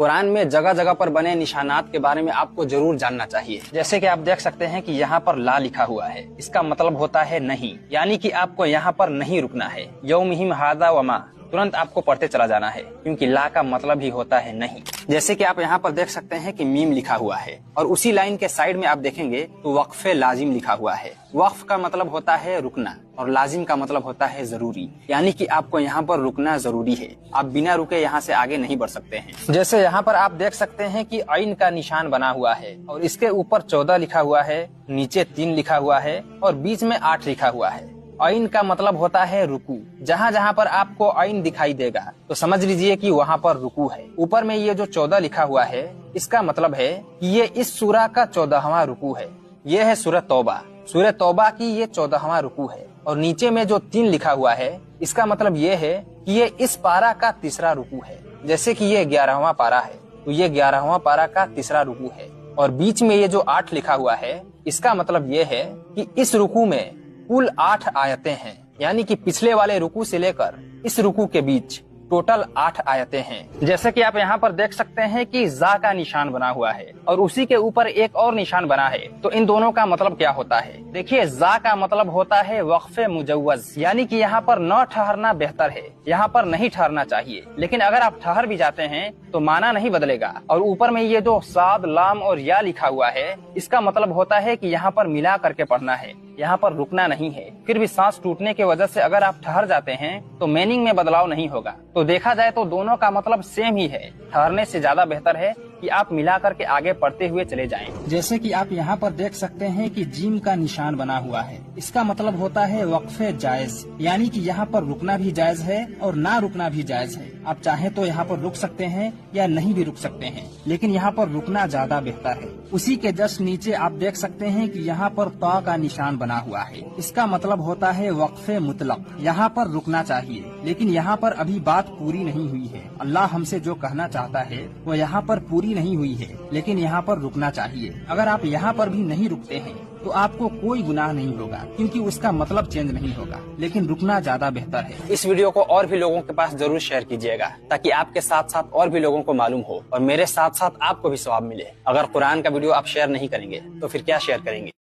कुरान में जगह जगह पर बने निशानात के बारे में आपको जरूर जानना चाहिए। जैसे कि आप देख सकते हैं कि यहाँ पर ला लिखा हुआ है, इसका मतलब होता है नहीं, यानी कि आपको यहाँ पर नहीं रुकना है। यौमिहिम हादा वमा, तुरंत आपको पढ़ते चला जाना है, क्योंकि ला का मतलब ही होता है नहीं। जैसे कि आप यहाँ पर देख सकते हैं कि मीम लिखा हुआ है और उसी लाइन के साइड में आप देखेंगे तो वक्फे लाजिम लिखा हुआ है। वक्फ का मतलब होता है रुकना और लाजिम का मतलब होता है जरूरी, यानी कि आपको यहाँ पर रुकना जरूरी है। आप बिना रुके यहाँ से आगे नहीं बढ़ सकते हैं। जैसे यहाँ पर आप देख सकते हैं कि ऐन का निशान बना हुआ है और इसके ऊपर 14 लिखा हुआ है, नीचे 3 लिखा हुआ है और बीच में 8 लिखा हुआ है। ऐन का मतलब होता है रुकू। जहाँ जहाँ पर आपको ऐन दिखाई देगा तो समझ लीजिए कि वहाँ पर रुकू है। ऊपर में ये जो 14 लिखा हुआ है, इसका मतलब है कि ये इस सूरा का 14वां रुकू है। ये है सूरह तौबा। सूरह तौबा की ये 14वां रुकू है। और नीचे में जो 3 लिखा हुआ है, इसका मतलब ये है कि ये इस पारा का तीसरा रुकू है। जैसे कि ये 11वां पारा है तो ये 11वां पारा का तीसरा रुकू है। और बीच में ये जो 8 लिखा हुआ है, इसका मतलब ये है कि इस रुकू में कुल 8 आयतें हैं, यानी कि पिछले वाले रुकू से लेकर इस रुकू के बीच टोटल 8 आयतें हैं। जैसे कि आप यहाँ पर देख सकते हैं कि जा का निशान बना हुआ है और उसी के ऊपर एक और निशान बना है। तो इन दोनों का मतलब क्या होता है? देखिए, जा का मतलब होता है वक्फे मुजव्वज, यानी कि यहाँ पर न ठहरना बेहतर है, यहाँ पर नहीं ठहरना चाहिए। लेकिन अगर आप ठहर भी जाते हैं तो माना नहीं बदलेगा। और ऊपर में ये जो साद, लाम और या लिखा हुआ है, इसका मतलब होता है कि यहाँ पर मिला करके पढ़ना है, यहाँ पर रुकना नहीं है। फिर भी सांस टूटने की वजह से अगर आप ठहर जाते हैं तो मीनिंग में बदलाव नहीं होगा। तो देखा जाए तो दोनों का मतलब सेम ही है। ठहरने से ज्यादा बेहतर है कि आप मिला करके आगे पढ़ते हुए चले जाएं। जैसे कि आप यहाँ पर देख सकते हैं कि जीम का निशान बना हुआ है, इसका मतलब होता है वक्फे जायज, यानी कि यहाँ पर रुकना भी जायज है और ना रुकना भी जायज है। आप चाहे तो यहाँ पर रुक सकते हैं या नहीं भी रुक सकते हैं, लेकिन यहाँ पर रुकना ज्यादा बेहतर है। उसी के जस्ट नीचे आप देख सकते हैं कि यहाँ पर ता का निशान बना हुआ है, इसका मतलब होता है वक्फे मुतलक, यहाँ पर रुकना चाहिए। लेकिन यहाँ पर अभी बात पूरी नहीं हुई है। अल्लाह हमसे जो कहना चाहता है वो यहाँ पर पूरी नहीं हुई है, लेकिन यहाँ पर रुकना चाहिए। अगर आप यहाँ पर भी नहीं रुकते हैं तो आपको कोई गुनाह नहीं होगा, क्योंकि उसका मतलब चेंज नहीं होगा, लेकिन रुकना ज्यादा बेहतर है। इस वीडियो को और भी लोगों के पास जरूर शेयर कीजिएगा, ताकि आपके साथ साथ और भी लोगों को मालूम हो और मेरे साथ साथ आपको भी सवाब मिले। अगर कुरान का वीडियो आप शेयर नहीं करेंगे तो फिर क्या शेयर करेंगे?